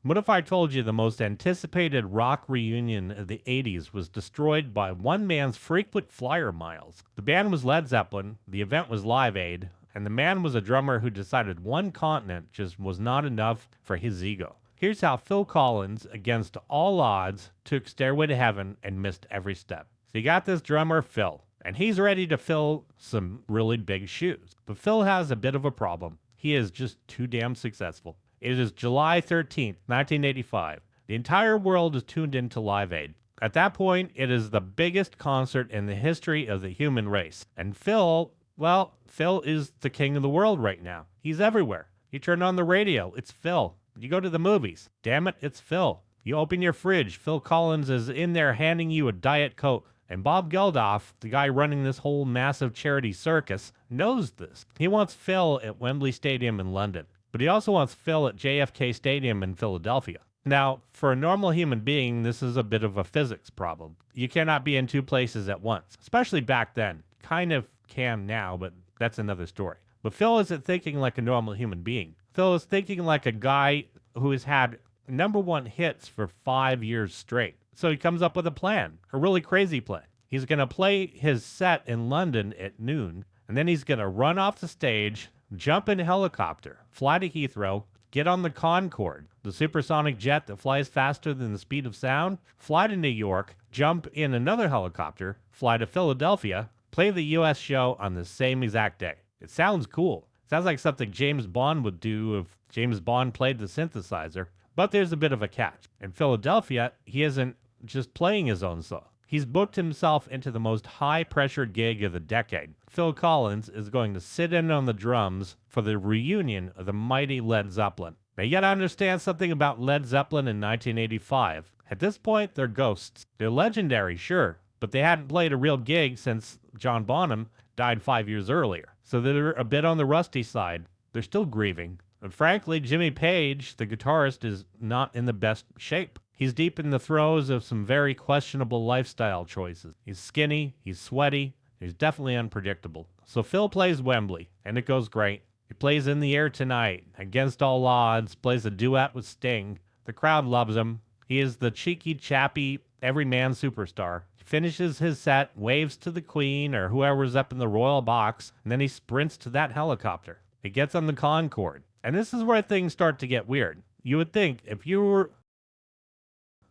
What if I told you the most anticipated rock reunion of the 80s was destroyed by one man's frequent flyer miles? The band was Led Zeppelin, the event was Live Aid, and the man was a drummer who decided one continent just was not enough for his ego. Here's how Phil Collins, against all odds, took Stairway to Heaven and missed every step. So you got this drummer, Phil, and he's ready to fill some really big shoes. But Phil has a bit of a problem. He is just too damn successful. It is July 13th, 1985. The entire world is tuned into Live Aid. At that point, it is the biggest concert in the history of the human race. And Phil, well, Phil is the king of the world right now. He's everywhere. You turn on the radio, it's Phil. You go to the movies, damn it, it's Phil. You open your fridge, Phil Collins is in there handing you a Diet Coke. And Bob Geldof, the guy running this whole massive charity circus, knows this. He wants Phil at Wembley Stadium in London, but he also wants Phil at JFK Stadium in Philadelphia. Now, for a normal human being, this is a bit of a physics problem. You cannot be in two places at once, especially back then. Kind of can now, but that's another story. But Phil isn't thinking like a normal human being. Phil is thinking like a guy who has had #1 hits for 5 years straight. So he comes up with a plan, a really crazy plan. He's going to play his set in London at noon, and then he's going to run off the stage, jump in a helicopter, fly to Heathrow, get on the Concorde, the supersonic jet that flies faster than the speed of sound, fly to New York, jump in another helicopter, fly to Philadelphia, play the U.S. show on the same exact day. It sounds cool. It sounds like something James Bond would do if James Bond played the synthesizer. But there's a bit of a catch. In Philadelphia, he isn't just playing his own song. He's booked himself into the most high-pressure gig of the decade. Phil Collins is going to sit in on the drums for the reunion of the mighty Led Zeppelin. Now, you gotta understand something about Led Zeppelin in 1985. At this point, they're ghosts. They're legendary, sure, but they hadn't played a real gig since John Bonham died 5 years earlier. So they're a bit on the rusty side. They're still grieving. And frankly, Jimmy Page, the guitarist, is not in the best shape. He's deep in the throes of some very questionable lifestyle choices. He's skinny, he's sweaty, he's definitely unpredictable. So Phil plays Wembley, and it goes great. He plays In the Air Tonight, against all odds, plays a duet with Sting. The crowd loves him. He is the cheeky, chappy, everyman superstar. He finishes his set, waves to the Queen or whoever's up in the royal box, and then he sprints to that helicopter. He gets on the Concorde. And this is where things start to get weird. You would think if you were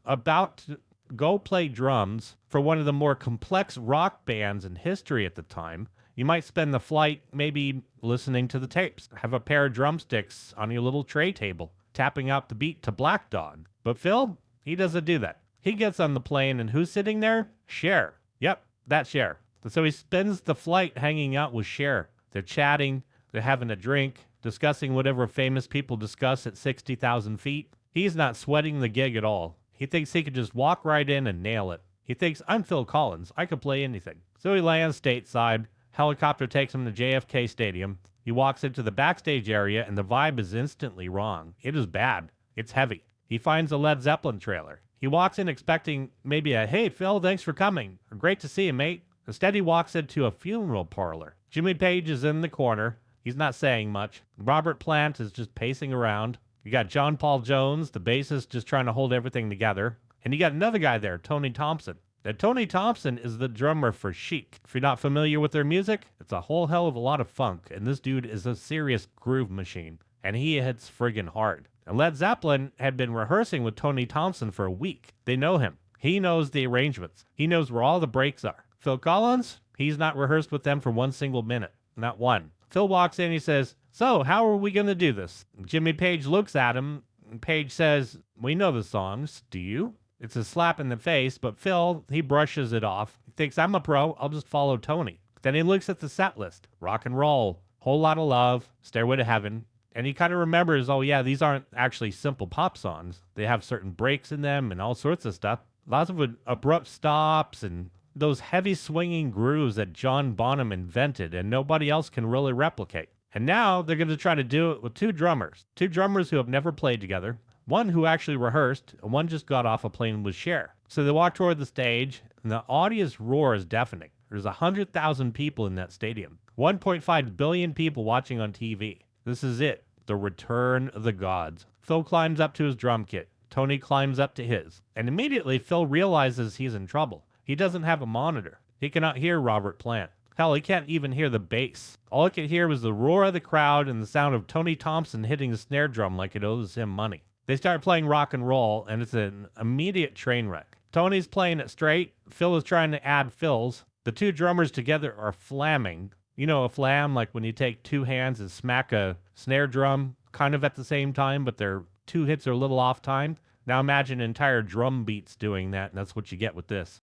about to go play drums for one of the more complex rock bands in history at the time, you might spend the flight maybe listening to the tapes, have a pair of drumsticks on your little tray table, tapping out the beat to Black Dog. But Phil, he doesn't do that. He gets on the plane, and who's sitting there? Cher. Yep, that's Cher. So he spends the flight hanging out with Cher. They're chatting, they're having a drink, discussing whatever famous people discuss at 60,000 feet. He's not sweating the gig at all. He thinks he could just walk right in and nail it. He thinks, I'm Phil Collins. I could play anything. So he lands stateside. Helicopter takes him to JFK Stadium. He walks into the backstage area, and the vibe is instantly wrong. It is bad. It's heavy. He finds a Led Zeppelin trailer. He walks in expecting maybe a, hey, Phil, thanks for coming. Or, great to see you, mate. Instead, he walks into a funeral parlor. Jimmy Page is in the corner. He's not saying much. Robert Plant is just pacing around. You got John Paul Jones, the bassist, just trying to hold everything together. And you got another guy there, Tony Thompson. Now, Tony Thompson is the drummer for Chic. If you're not familiar with their music, it's a whole hell of a lot of funk. And this dude is a serious groove machine. And he hits friggin' hard. And Led Zeppelin had been rehearsing with Tony Thompson for a week. They know him. He knows the arrangements. He knows where all the breaks are. Phil Collins, he's not rehearsed with them for one single minute. Not one. Phil walks in, he says, so, how are we going to do this? Jimmy Page looks at him, and Page says, we know the songs, do you? It's a slap in the face, but Phil, he brushes it off. He thinks, I'm a pro, I'll just follow Tony. Then he looks at the set list. Rock and Roll, Whole Lotta Love, Stairway to Heaven. And he kind of remembers, oh yeah, these aren't actually simple pop songs. They have certain breaks in them and all sorts of stuff. Lots of abrupt stops and those heavy swinging grooves that John Bonham invented and nobody else can really replicate. And now they're going to try to do it with two drummers who have never played together, one who actually rehearsed, and one just got off a plane with Cher. So they walk toward the stage, and the audience roar is deafening. There's 100,000 people in that stadium, 1.5 billion people watching on TV. This is it, the return of the gods. Phil climbs up to his drum kit. Tony climbs up to his. And immediately, Phil realizes he's in trouble. He doesn't have a monitor. He cannot hear Robert Plant. Hell, he can't even hear the bass. All he could hear was the roar of the crowd and the sound of Tony Thompson hitting the snare drum like it owes him money. They start playing rock and roll, and it's an immediate train wreck. Tony's playing it straight. Phil is trying to add fills. The two drummers together are flamming. You know, a flam, like when you take two hands and smack a snare drum kind of at the same time, but their two hits are a little off timed. Now imagine entire drum beats doing that, and that's what you get with this.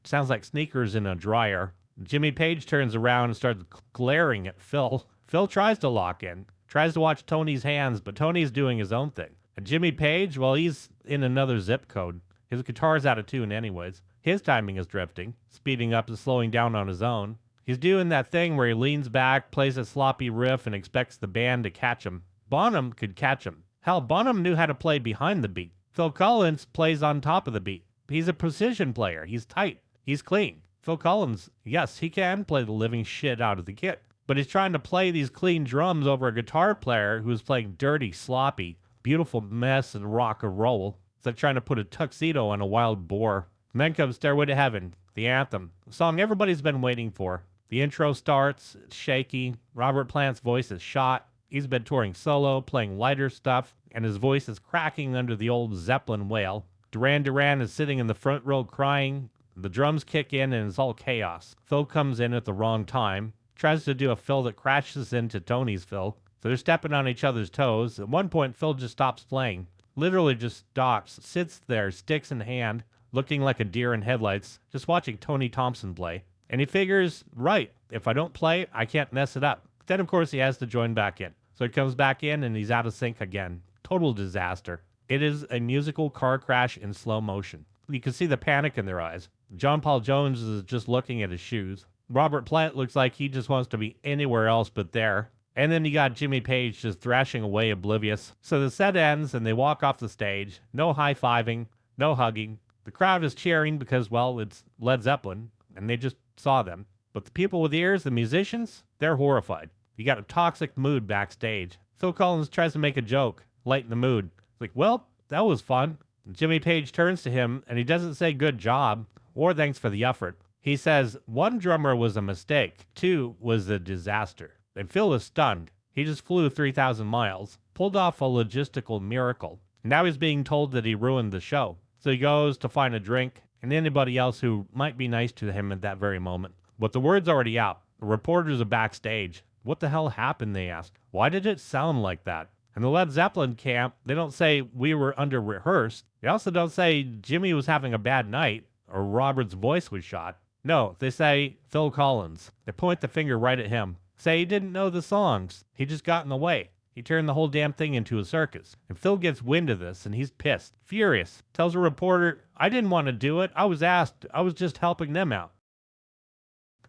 It sounds like sneakers in a dryer. Jimmy Page turns around and starts glaring at Phil. Phil tries to lock in, tries to watch Tony's hands, but Tony's doing his own thing. And Jimmy Page, well, he's in another zip code. His guitar's out of tune anyways. His timing is drifting, speeding up and slowing down on his own. He's doing that thing where he leans back, plays a sloppy riff, and expects the band to catch him. Bonham could catch him. Hell, Bonham knew how to play behind the beat. Phil Collins plays on top of the beat. He's a precision player. He's tight. He's clean. Phil Collins, yes, he can play the living shit out of the kit, but he's trying to play these clean drums over a guitar player who's playing dirty, sloppy, beautiful mess and rock and roll. It's like trying to put a tuxedo on a wild boar. And then comes Stairway to Heaven, the anthem, a song everybody's been waiting for. The intro starts, it's shaky, Robert Plant's voice is shot, he's been touring solo, playing lighter stuff, and his voice is cracking under the old Zeppelin wail. Duran Duran is sitting in the front row crying. The drums kick in and it's all chaos. Phil comes in at the wrong time, tries to do a fill that crashes into Tony's fill. So they're stepping on each other's toes. At one point, Phil just stops playing. Literally just stops, sits there, sticks in hand, looking like a deer in headlights, just watching Tony Thompson play. And he figures, right, if I don't play, I can't mess it up. Then, of course, he has to join back in. So he comes back in and he's out of sync again. Total disaster. It is a musical car crash in slow motion. You can see the panic in their eyes. John Paul Jones is just looking at his shoes. Robert Plant looks like he just wants to be anywhere else but there. And then you got Jimmy Page just thrashing away oblivious. So the set ends and they walk off the stage. No high-fiving, no hugging. The crowd is cheering because, well, it's Led Zeppelin, and they just saw them. But the people with ears, the musicians, they're horrified. You got a toxic mood backstage. Phil Collins tries to make a joke, lighten the mood. It's like, well, that was fun. Jimmy Page turns to him, and he doesn't say good job or thanks for the effort. He says, 1 drummer was a mistake, 2 was a disaster. And Phil is stunned. He just flew 3,000 miles, pulled off a logistical miracle. Now he's being told that he ruined the show. So he goes to find a drink and anybody else who might be nice to him at that very moment. But the word's already out. The reporters are backstage. What the hell happened, they ask. Why did it sound like that? In the Led Zeppelin camp, they don't say we were under-rehearsed. They also don't say Jimmy was having a bad night or Robert's voice was shot. No, they say Phil Collins. They point the finger right at him. Say he didn't know the songs. He just got in the way. He turned the whole damn thing into a circus. And Phil gets wind of this and he's pissed, furious. Tells a reporter, I didn't want to do it. I was asked. I was just helping them out.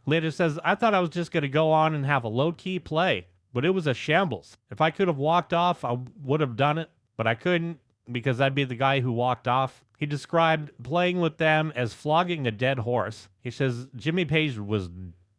Later says, I thought I was just going to go on and have a low-key play. But it was a shambles. If I could have walked off, I would have done it. But I couldn't because I'd be the guy who walked off. He described playing with them as flogging a dead horse. He says Jimmy Page was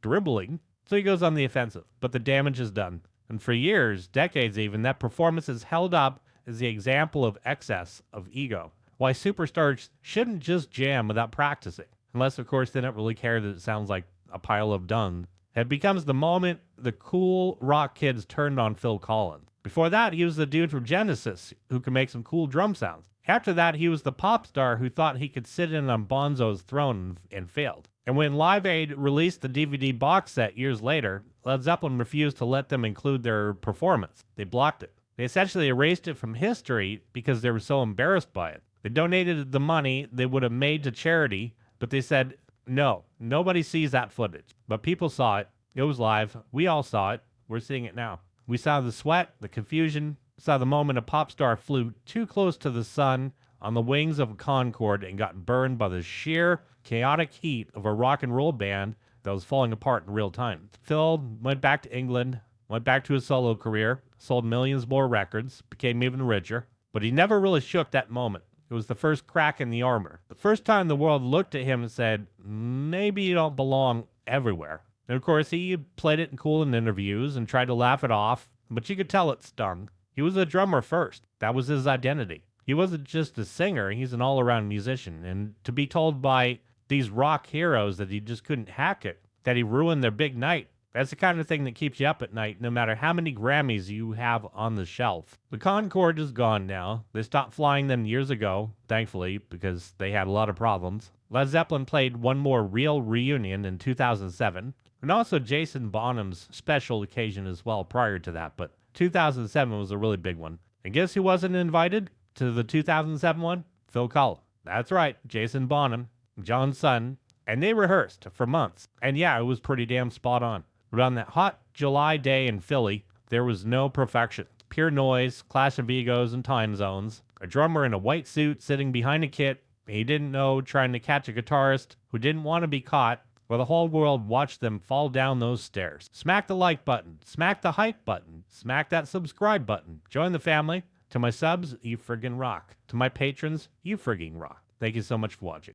dribbling. So he goes on the offensive. But the damage is done. And for years, decades even, that performance is held up as the example of excess, of ego. Why superstars shouldn't just jam without practicing. Unless, of course, they don't really care that it sounds like a pile of dung. It becomes the moment the cool rock kids turned on Phil Collins. Before that, he was the dude from Genesis who could make some cool drum sounds. After that, he was the pop star who thought he could sit in on Bonzo's throne and failed. And when Live Aid released the DVD box set years later, Led Zeppelin refused to let them include their performance. They blocked it. They essentially erased it from history because they were so embarrassed by it. They donated the money they would have made to charity, but they said, no, nobody sees that footage. But people saw it. It was live. We all saw it. We're seeing it now. We saw the sweat, the confusion, saw the moment a pop star flew too close to the sun on the wings of a Concorde and got burned by the sheer chaotic heat of a rock and roll band that was falling apart in real time. Phil went back to England, went back to his solo career, sold millions more records, became even richer, but he never really shook that moment. It was the first crack in the armor. The first time the world looked at him and said, maybe you don't belong everywhere. And of course, he played it cool in interviews and tried to laugh it off, but you could tell it stung. He was a drummer first. That was his identity. He wasn't just a singer, he's an all around musician. And to be told by these rock heroes that he just couldn't hack it, that he ruined their big night, that's the kind of thing that keeps you up at night, no matter how many Grammys you have on the shelf. The Concorde is gone now. They stopped flying them years ago, thankfully, because they had a lot of problems. Led Zeppelin played one more real reunion in 2007, and also Jason Bonham's special occasion as well prior to that, but 2007 was a really big one. And guess who wasn't invited to the 2007 one? Phil Collins. That's right, Jason Bonham, John's son, and they rehearsed for months. And yeah, it was pretty damn spot on. But on that hot July day in Philly, there was no perfection. Pure noise, clash of egos and time zones. A drummer in a white suit sitting behind a kit he didn't know, trying to catch a guitarist who didn't want to be caught, while the whole world watched them fall down those stairs. Smack the like button, smack the hype button, smack that subscribe button. Join the family. To my subs, you friggin' rock. To my patrons, you friggin' rock. Thank you so much for watching.